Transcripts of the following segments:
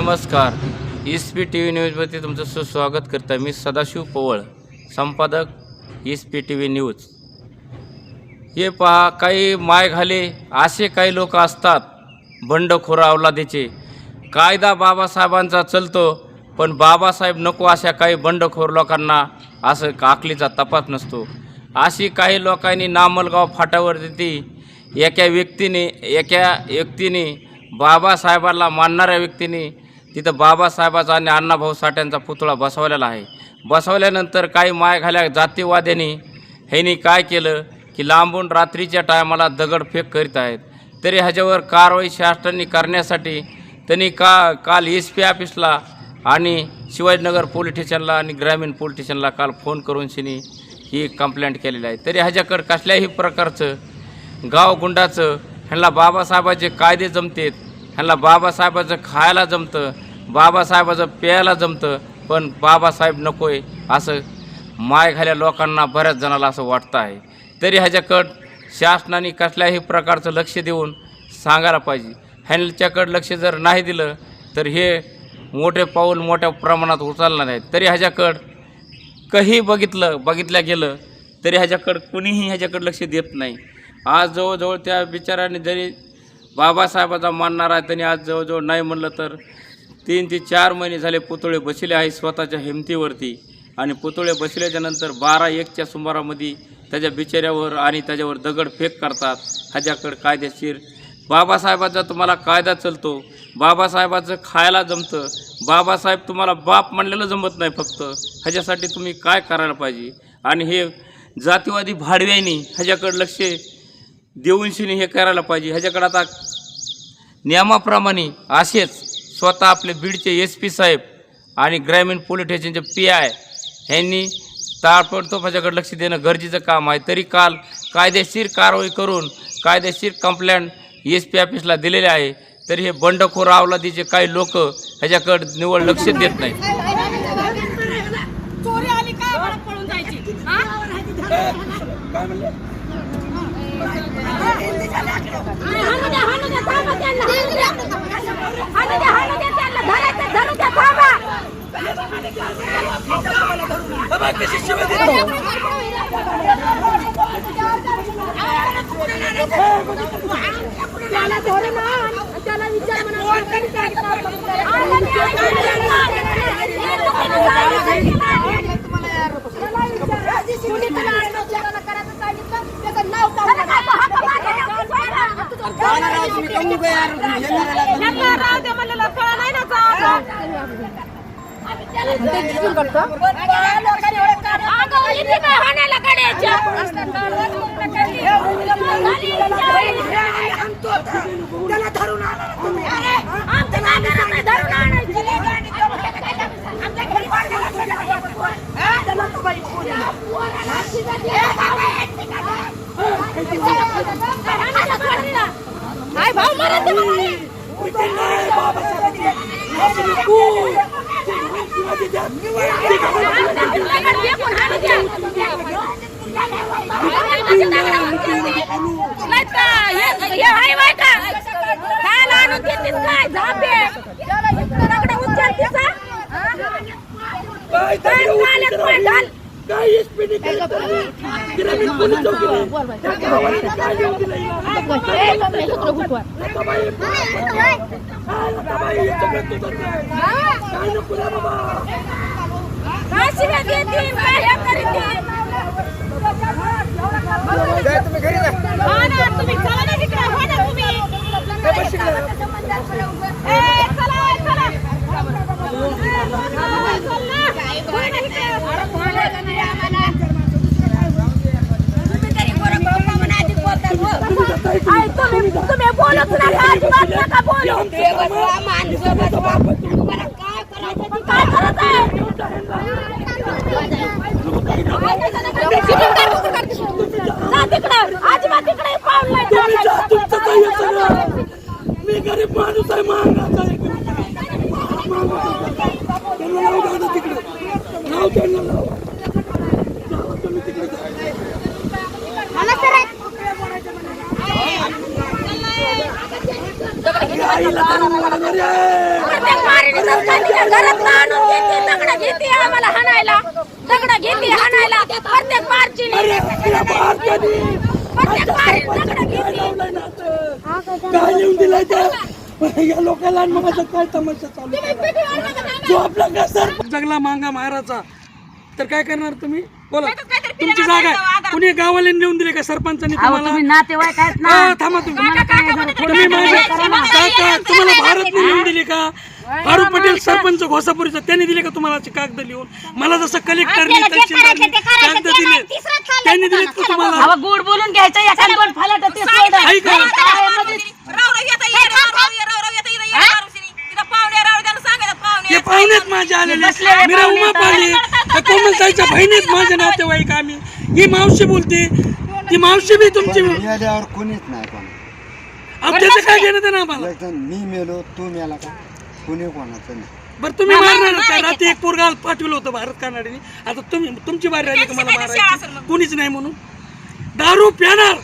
नमस्कार. SP TV न्यूजमध्ये तुमचं सुस्वागत करतो. मी सदाशिव पवळ, संपादक SP TV न्यूज. हे पहा, काही माय घाले असे काही लोक असतात बंडखोर अवलादीचे. कायदा बाबासाहेबांचा चलतो, पण बाबासाहेब नको अशा काही बंडखोर लोकांना असं आकलीचा तपास नसतो. अशी काही लोकांनी नामलगाव फाट्यावर देती एका व्यक्तीने बाबासाहेबांना मानणाऱ्या व्यक्तीने तिथं बाबासाहेबाचा आणि अण्णाभाऊ साठ्यांचा पुतळा बसवलेला आहे. बसवल्यानंतर काही माय घाल्या जातीवाद्यांनी ह्यांनी काय केलं की लांबून रात्रीच्या टायमाला दगडफेक करीत आहेत. तरी ह्याच्यावर कारवाई शासनाने करण्यासाठी त्यांनी काल SP ऑफिसला आणि शिवाजीनगर पोलीस स्टेशनला आणि ग्रामीण पोलीस स्टेशनला काल फोन करून शिनी ही कंप्लेंट केलेली आहे. तरी ह्याच्याकडं कसल्याही प्रकारचं गाव गुंडाचं ह्यांना बाबासाहेबाचे कायदे जमतेत, ह्यांना बाबासाहेबाचं खायला जमतं, बाबासाहेबाचं प्यायला जमतं, पण बाबासाहेब नको आहे असं माय घाल्या लोकांना बऱ्याच जणाला असं वाटतं आहे. तरी ह्याच्याकडं शासनाने कसल्याही प्रकारचं लक्ष देऊन सांगायला पाहिजे. ह्यांच्याकडं लक्ष जर नाही दिलं तर हे मोठे पाऊल मोठ्या प्रमाणात उचलणार आहेत. तरी ह्याच्याकडं काही बघितल्या गेलं तरी ह्याच्याकडं कुणीही ह्याच्याकडं लक्ष देत नाही. आज जवळजवळ त्या बिचाराने जरी बाबासाहेबाचा मानणार आहे त्यांनी आज जवळजवळ नाही म्हणलं तर 3 ते 4 महिने झाले पुतळे बसले आहे स्वतःच्या हिमतीवरती. आणि पुतळे बसल्याच्या नंतर 12-1च्या सुमारामध्ये त्याच्या बिचाऱ्यावर आणि त्याच्यावर दगडफेक करतात. ह्याच्याकडं कायदेशीर बाबासाहेबाचा तुम्हाला कायदा चलतो, बाबासाहेबाचं खायला जमतं, बाबासाहेब तुम्हाला बाप म्हणलेलं जमत नाही. फक्त ह्याच्यासाठी तुम्ही काय करायला पाहिजे. आणि हे जातीवादी भाडव्यांनी ह्याच्याकडं लक्ष देऊन शिनी हे करायला पाहिजे. ह्याच्याकडं आता नियमाप्रमाणे असेच स्वतः आपले बीडचे SP साहेब आणि ग्रामीण पोलीस स्टेशनचे PI ह्यांनी ताबडतोब ह्याच्याकडे लक्ष देणं गरजेचं काम आहे. तरी काल कायदेशीर कारवाई करून कायदेशीर कंप्लेंट SP ऑफिसला दिलेले आहे. तरी हे बंडखोर अवलादीचे काही लोक ह्याच्याकडे निवड लक्ष देत नाही. मी गरीब माणूस आहे, महागाचा आहे. आईला धरून मारणार आहे. घरात आणून घेते, दगड घेते आम्हाला हाणायला, दगड घेते हाणायला, प्रत्येक मार्ची काय लिहून दिलाय त्या या लोकांना मग आता काय तमाशा चालू जो आपला कसर जगला मांगा मारायचा तर काय करणार तुम्ही बोला तुमची जागा आहे कुणी गावाला नेऊन दिले का सरपंचांनी तुम्हाला नातेवाईक आहेत ना थांबा तुम्ही माझ्या काका तुम्हाला भारत नेऊन दिली का फारुख पटेल सरपंच घोसापुरीचा त्यांनी दिले का तुम्हाला कागद लिहून मला जसं कलेक्टरने कागद दिले त्यांनी दिले का तुम्हाला गोड बोलून घ्यायचं हे पाहुणेत माझे आलेले मीरा उमा पाली कोमलताईच्या बहिणीत माझे नातेवाईक आम्ही ही मावशी बोलते ती मावशी बी तुमची कोणीच नाही पण त्याचं काय घेणं ते ना आम्हाला मी मेलो तू मेला का कोणी कोणाचं नाही बरं तुम्ही मारणार का रात्री एक पोरगा पाठवलं होतं भारत कानाडीने आता तुम्ही तुमची बारी राहिली का मला मारायची कोणीच नाही म्हणून दारू प्याणार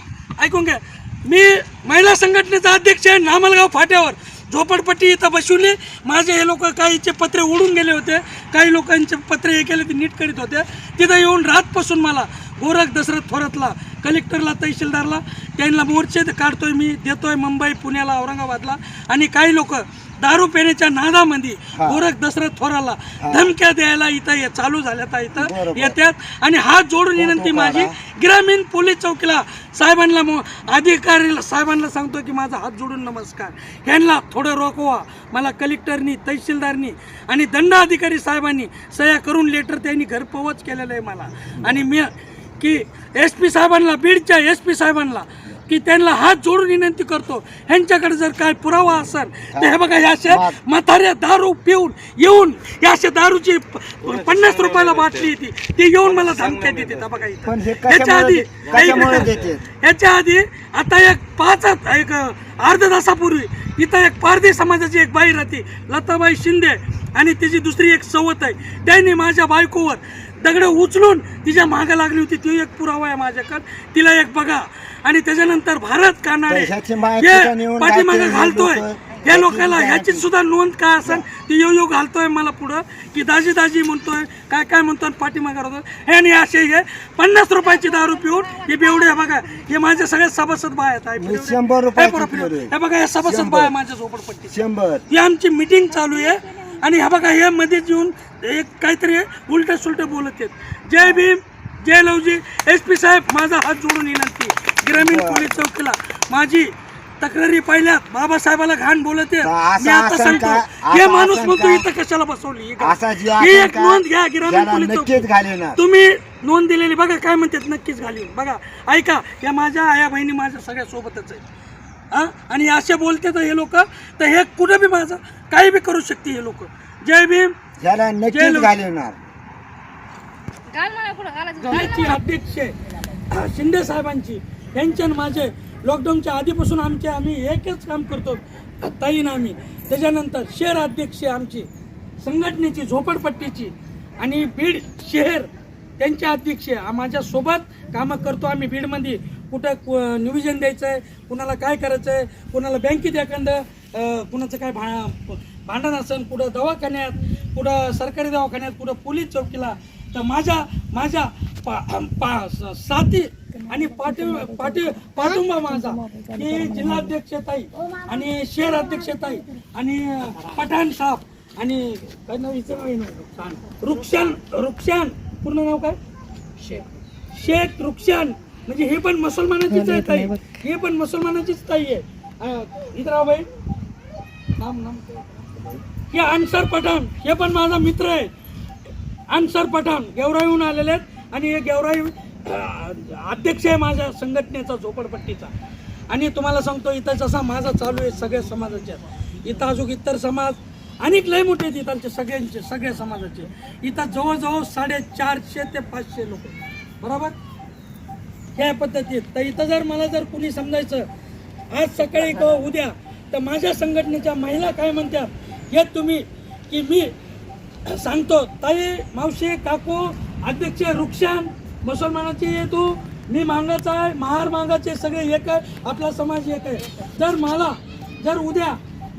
ऐकून घ्या मी महिला संघटनेचा अध्यक्ष आहे नामलगाव फाट्यावर झोपडपट्टी इथं बसवली माझे हे लोक काहीचे पत्रे उडून गेले होते काही लोकांचे पत्रे हे केले ते नीट करीत होते तिथं येऊन रातपासून मला गोरख दशरथ थोरातला कलेक्टरला तहसीलदारला त्यांना मोर्चे काढतोय मी देतोय मुंबई पुण्याला औरंगाबादला आणि काही लोक दारू पिण्याच्या नादामध्ये गोरख दशरथ थोराला धमक्या द्यायला इथं चालू झाल्यात इथं येतात आणि हात जोडून विनंती माझी ग्रामीण पोलीस चौकीला साहेबांना अधिकारीला साहेबांना सांगतो की माझा हात जोडून नमस्कार ह्यांना थोडं रोखवा मला कलेक्टरनी तहसीलदारनी आणि दंडाधिकारी साहेबांनी सह्या करून लेटर त्यांनी घरपोच केलेलं आहे मला आणि मी की SP साहेबांना बीडच्या SP साहेबांना की त्यांना हात जोडून विनंती करतो ह्यांच्याकडे जर काय पुरावा असेल तर हे बघा असे म्हाताऱ्या दारू पिऊन येऊन या अशा दारूची 50 रुपयाला बाटली येते ती येऊन मला धमक्या देते बघा इथं ह्याच्या आधी आता एक अर्ध्या तासापूर्वी इथं एक पारधी समाजाची एक बाई राहते लताबाई शिंदे आणि तिची दुसरी एक सवत आहे त्यांनी माझ्या बायकोवर दगड उचलून तिच्या मागे लागली होती ती एक पुरावा आहे माझ्याकडे तिला एक बघा आणि त्याच्यानंतर भारत कानाडे पाठीमागे घालतोय या लोकांना ह्याची सुद्धा नोंद काय असेल ती येऊ घालतोय मला पुढं की दाजी दाजी म्हणतोय काय म्हणतोय पाठीमागे राहतोय हे आणि असे हे 50 रुपयाची दारू पिऊन हे बेवडे बघा हे माझे सगळे सभासद बाय आहेत 100 रुपये हे बघा हे सभासद बाय माझ्या झोपडपट्टी ही आमची मिटिंग चालू आहे आणि हा बघा हे मध्ये येऊन एक काहीतरी उलट सुलट बोलत आहेत जय भीम जय लवजी SP साहेब माझा हात जोडून विनंती ग्रामीण पोलीस चौकीला माझी तक्रारी पाहिल्या बाबासाहेबाला घाण बोलते मी आता सांगतो हे माणूस म्हणतो इथं कशाला बसवली ही एक नोंद घ्या ग्रामीण पोलीस चौकी तुम्ही नोंद दिलेली बघा काय म्हणतात नक्कीच घाली बघा ऐका या माझ्या आया बहिणी माझ्या सगळ्या सोबतच आहे आणि असे बोलते तर हे लोक तर हे कुठं बी माझं काही बी करू शकते हे लोक जय भीम अध्यक्ष शिंदे साहेबांची यांच्या माझे लॉकडाऊनच्या आधीपासून आम्ही एकच काम करतो ताईन आम्ही त्याच्यानंतर शहर अध्यक्ष आमची संघटनेची झोपडपट्टीची आणि बीड शहर त्यांचे अध्यक्ष माझ्यासोबत कामं करतो आम्ही बीडमध्ये कुठं निवेदन द्यायचं आहे कुणाला काय करायचं आहे कुणाला बँकेत एखादं कुणाचं काय भांडण असेल कुठं दवाखान्यात कुठं सरकारी दवाखान्यात कुठं पोलीस चौकीला तर माझ्या साथी आणि पाठिंबा माझा की जिल्हाध्यक्ष ताई आणि शहर अध्यक्ष ताई आणि पठाण साहेब आणि काय नाव विचार रुक्षान पूर्ण नाव काय शेख रुक्षान म्हणजे हे पण मुसलमानाचीच आहे ताई हे पण मुसलमानाचीच ताई आहे इतराबाई नाम हे अन्सार पठाण हे पण माझा मित्र आहे अन्सार पठाण गेवराईहून आलेले आहेत आणि हे गेवराई अध्यक्ष आहे माझ्या संघटनेचा झोपडपट्टीचा आणि तुम्हाला सांगतो इथं जसा माझा चालू आहे सगळ्या समाजाच्या इथं अजून इतर समाज अनेक लय मोठे आहेत इथालचे सगळ्या समाजाचे इथं जवळजवळ 450 ते 500 लोक बरोबर ह्या पद्धतीत तर इथं जर मला जर कुणी समजायचं आज सकाळी किंवा उद्या तर माझ्या संघटनेच्या महिला काय म्हणतात हे तुम्ही की मी सांगतो ताई मावशी काकू अध्यक्ष रुक्षान मुसलमानाची आहे तू मी मांगाचा आहे महार मांगाचे सगळे एक आहे आपला समाज एक आहे जर मला जर उद्या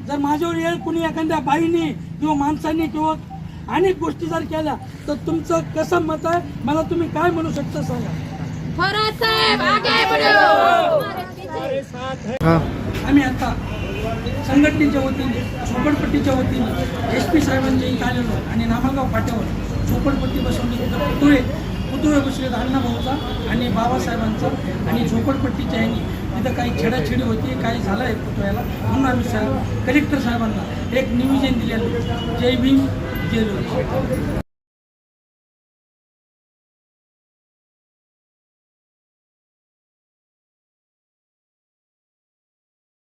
जर माझ्यावर येळ कुणी एखाद्या बाईने किंवा माणसाने किंवा अनेक गोष्टी जर केल्या तर तुमचं कसं मत आहे मला तुम्ही काय म्हणू शकता सांगा. थोरात साहेब आगे बढो. आम्ही आता संघटनेच्या वतीने झोपडपट्टीच्या वतीने SP साहेबांच्या इथं आलेलो आणि नामलगाव फाट्यावर झोपडपट्टी बसवली. तिथं पुतळे बसलेत अण्णाभाऊचा आणि बाबासाहेबांचा आणि झोपडपट्टीच्या ह्यांनी तिथं काही छेडाछेडी होती, काही झालं आहे पुतळ्याला म्हणून आम्ही कलेक्टर साहेबांना एक निवेदन दिलेलं. जय भीम जय लोक.